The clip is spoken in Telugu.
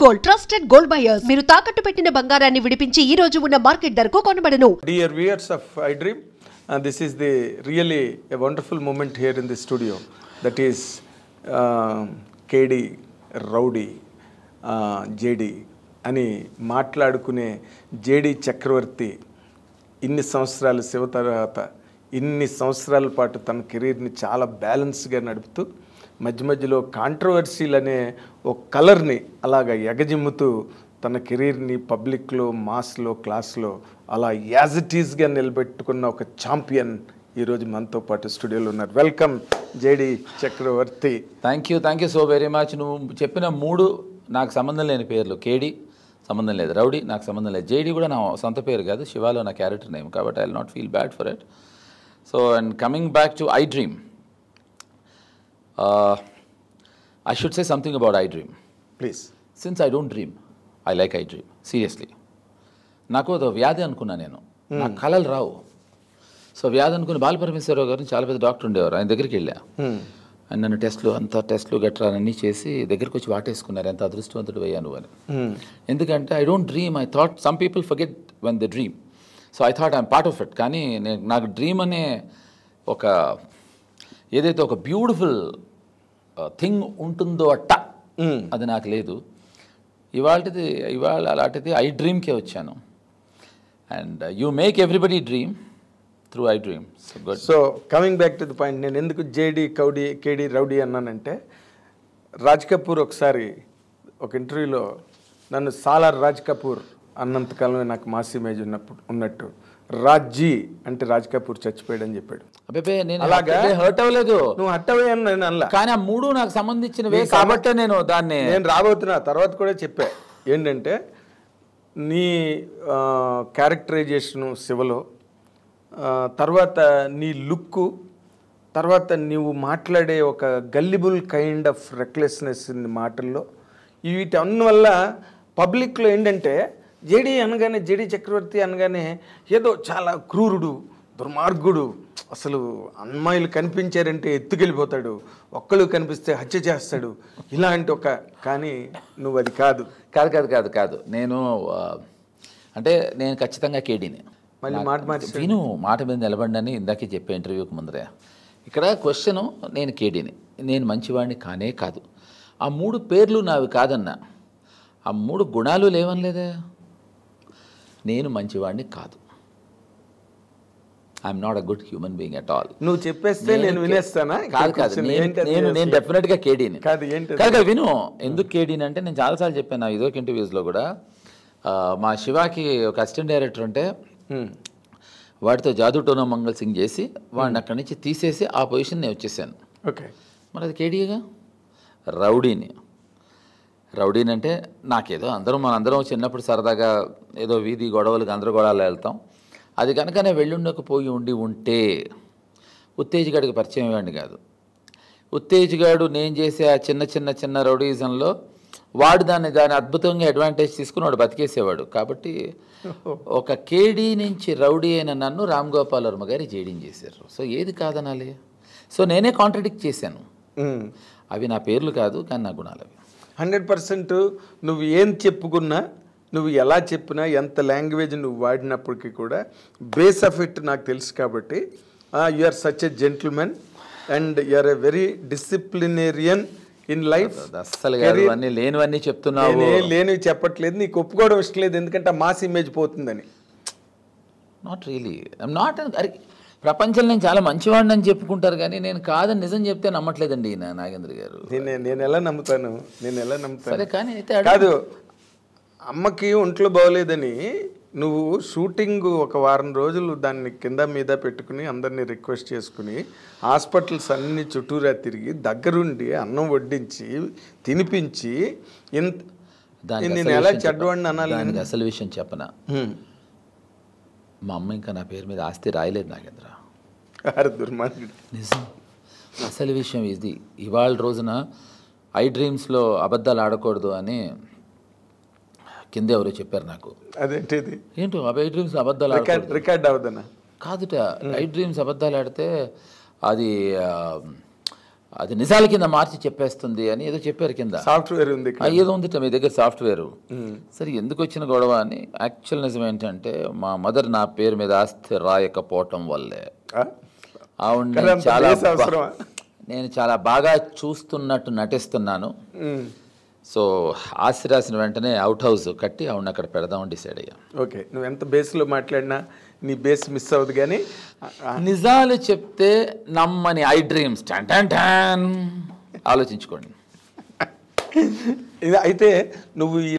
గోల్డ్ ట్రస్టెడ్ గోల్డ్ బయర్స్ మీరు తాకట్టు పెట్టిన బంగారాన్ని విడిపించి ఈ రోజు ఉన్న మార్కెట్ ధరకు కొనబడను. Dear viewers of iDream, this is the really a wonderful moment here in the studio. That is KD, Rowdy, JD అని మాట్లాడుకునే JD చక్రవర్తి ఇన్ని సంవత్సరాలు శివ తర్వాత ఇన్ని సంవత్సరాల పాటు తన కెరీర్ని చాలా బ్యాలెన్స్గా నడుపుతూ మధ్య మధ్యలో కాంట్రవర్సీలు అనే ఒక కలర్ని అలాగ ఎగజిమ్ముతూ తన కెరీర్ని పబ్లిక్లో మాస్లో క్లాస్లో అలా యాజ్ ఇట్ ఈస్గా నిలబెట్టుకున్న ఒక ఛాంపియన్ ఈరోజు మనతో పాటు స్టూడియోలో ఉన్నారు. Welcome JD Chakravarthy. Thank you so very much. నువ్వు చెప్పిన మూడు నాకు సంబంధం లేని పేర్లు. కేడి సంబంధం లేదు, రౌడీ నాకు సంబంధం లేదు, JD కూడా నా సొంత పేరు కాదు, శివాలో నా క్యారెక్టర్ నేమ్, కాబట్టి I will not feel bad for it. So and coming back to iDream, I should say something about iDream. Please. Since I don't dream, I like iDream. Seriously. నాకు అది వ్యాధి అనుకున్నా నేను, నాకు కళలు రావు. సో వ్యాధి అనుకుని బాలపరమేశ్వరరావు గారిని చాలా పెద్ద డాక్టర్ ఉండేవారు, ఆయన దగ్గరికి వెళ్ళా. ఆయన నన్ను టెస్ట్లు గట్రా అన్నీ చేసి దగ్గరికి వచ్చి వాటేసుకున్నారు, ఎంత అదృష్టవంతుడు అయ్యాను అని. ఎందుకంటే I don't dream, I thought some people forget when they dream. So I thought I'm part of it. కానీ నాకు డ్రీమ్ అనే ఒక ఏదైతే ఒక బ్యూటిఫుల్ థింగ్ ఉంటుందో అది నాకు లేదు. ఇవాళ అలాంటిది iDreamకే వచ్చాను. And you make everybody dream through iDream. So coming back to the point, నేను ఎందుకు KD రౌడీ అన్నానంటే, రాజ్ కపూర్ ఒకసారి ఒక ఇంటర్వ్యూలో నన్ను సాలార్ రాజ్ కపూర్ అన్నంతకాలమే నాకు మాస్ ఇమేజ్ ఉన్నట్టు రాజ్జీ అంటే రాజ్ కపూర్ చచ్చిపోయాడని చెప్పాడు. అబ్బే నేను అలాగా హర్ట్ అవ్వలేదు, నువ్వు హర్ట్ అవ్వని నేను అనలా, కానీ ఆ మూడు నాకు సంబంధించినవే కాబట్టి నేను దాన్ని రాబోతున్నా తర్వాత కూడా చెప్పా. ఏంటంటే నీ క్యారెక్టరైజేషను శివలో, తర్వాత నీ లుక్కు, తర్వాత నువ్వు మాట్లాడే ఒక gullible kind of recklessness in మాటల్లో, వీటి వల్ల పబ్లిక్లో ఏంటంటే JD అనగానే, JD చక్రవర్తి అనగానే ఏదో చాలా క్రూరుడు, దుర్మార్గుడు, అసలు అమ్మాయిలు కనిపించారంటే ఎత్తుకెళ్ళిపోతాడు, ఒక్కళ్ళు కనిపిస్తే హత్య చేస్తాడు, ఇలాంటి ఒక. కానీ నువ్వు అది కాదు. కాదు నేను అంటే నేను ఖచ్చితంగా కేడీని. మళ్ళీ విను, మాట మీద నిలబడినని ఇందాకే చెప్పే ఇంటర్వ్యూకి ముందరే. ఇక్కడ క్వశ్చను, నేను కేడీని, నేను మంచివాడిని కానే కాదు. ఆ మూడు పేర్లు నావి కాదన్నా, ఆ మూడు గుణాలు లేవనలేదే. నేను మంచివాడిని కాదు, I'm not a good human being at all. నువ్వు చెప్పేస్తే నేను వినేస్తానా? కాదు, నేను డెఫినెట్గా కేడీని. కాదు విను, ఎందుకు కేడీని అంటే నేను చాలాసార్లు చెప్పాను ఇదొక ఇంటర్వ్యూస్లో కూడా. మా శివాకి ఒక అసిస్టెంట్ డైరెక్టర్ ఉంటే వాడితో జాదూ టోనా మంగళ్ సింగ్ చేసి వాడిని అక్కడి నుంచి తీసేసి ఆ పొజిషన్ నేను వచ్చేసాను. ఓకే, మరి అది కేడీగా. రౌడీని అంటే నాకేదో మనందరం చిన్నప్పుడు సరదాగా ఏదో వీధి గొడవలు గందరగోళాలు వెళ్తాం. అది కనుకనే వెళ్ళుండకపోయి ఉంటే ఉత్తేజగాడికి పరిచయం ఇవ్వండి కాదు. ఉత్తేజగాడు నేను చేసే ఆ చిన్న రౌడీజంలో వాడు దాన్ని అద్భుతంగా అడ్వాంటేజ్ తీసుకుని వాడు బతికేసేవాడు. కాబట్టి ఒక కేడీ నుంచి రౌడీ అయిన నన్ను రామ్ గోపాల్ వర్మ గారి JDని చేశారు. సో ఏది కాదనాలి? సో నేనే కాంట్రడిక్ట్ చేశాను. అవి నా పేర్లు కాదు, కానీ నా గుణాలు అవి. 100% నువ్వు ఏం చెప్పుకున్నా, నువ్వు ఎలా చెప్పినా, ఎంత లాంగ్వేజ్ నువ్వు వాడినప్పటికీ కూడా బేస్ ఆఫ్ ఇట్ నాకు తెలుసు. కాబట్టి you are such a gentlemen and you are a very disciplinarian in life. అస్సలు అన్నీ లేనివన్నీ చెప్తున్నావు. లేనివి చెప్పట్లేదు, నీకు ఒప్పుకోవడం ఇష్టం లేదు, ఎందుకంటే మాస్ ఇమేజ్ పోతుందని. Not really, I'm not. ప్రపంచంలో నేను చాలా మంచివాడిని అని చెప్పుకుంటారు, కానీ నేను కాదని నిజం చెప్తే నమ్మట్లేదండి ఈయన నాగేంద్ర గారు. నేను ఎలా నమ్ముతాను? సరే కానీ అయితే కాదు, అమ్మకి ఒంట్లో బాగోలేదని నువ్వు షూటింగ్ ఒక వారం రోజులు దాన్ని కింద మీద పెట్టుకుని అందరినీ రిక్వెస్ట్ చేసుకుని హాస్పిటల్స్ అన్ని చుట్టూరా తిరిగి దగ్గరుండి అన్నం వడ్డించి తినిపించి నేను ఎలా చెడ్డవాడిని అనాలి? అసలు విషయం చెప్పనా, మా అమ్మ ఇంకా నా పేరు మీద ఆస్తి రాయలేదు నాగేంద్ర. నిజం, అసలు విషయం ఇది. ఇవాళ రోజున iDreamsలో అబద్ధాలు ఆడకూడదు అని కింద ఎవరో చెప్పారు నాకు. అదేంటిది? ఏంటో iDreams అబద్ధాలు రికార్డ్ అవుదన్నా కాదుట. iDreams అబద్ధాలు ఆడితే అది అది నిజాల కింద మార్చి చెప్పేస్తుంది అని ఏదో చెప్పారు కింద. సాఫ్ట్వేర్ ఉంది ఏదో ఉంది మీ దగ్గర సాఫ్ట్వేర్. సరే ఎందుకు వచ్చిన గొడవ అని. యాక్చువల్ నిజం ఏంటంటే మా మదర్ నా పేరు మీద ఆస్తి రాయకపోవటం వల్లే ఆవిడ నేను చాలా బాగా చూస్తున్నట్టు నటిస్తున్నాను. సో ఆస్తి రాసిన వెంటనే అవుట్ హౌస్ కట్టి ఆవిడని అక్కడ పెడదామని డిసైడ్ అయ్యా. ఓకే, నువ్వు ఎంత బేస్లో మాట్లాడినా నీ బేస్ మిస్ అవ్వదు. కానీ నిజాలు చెప్తే నమ్మని ఐ డ్రీమ్స్ ఆలోచించుకోండి. ఇది అయితే నువ్వు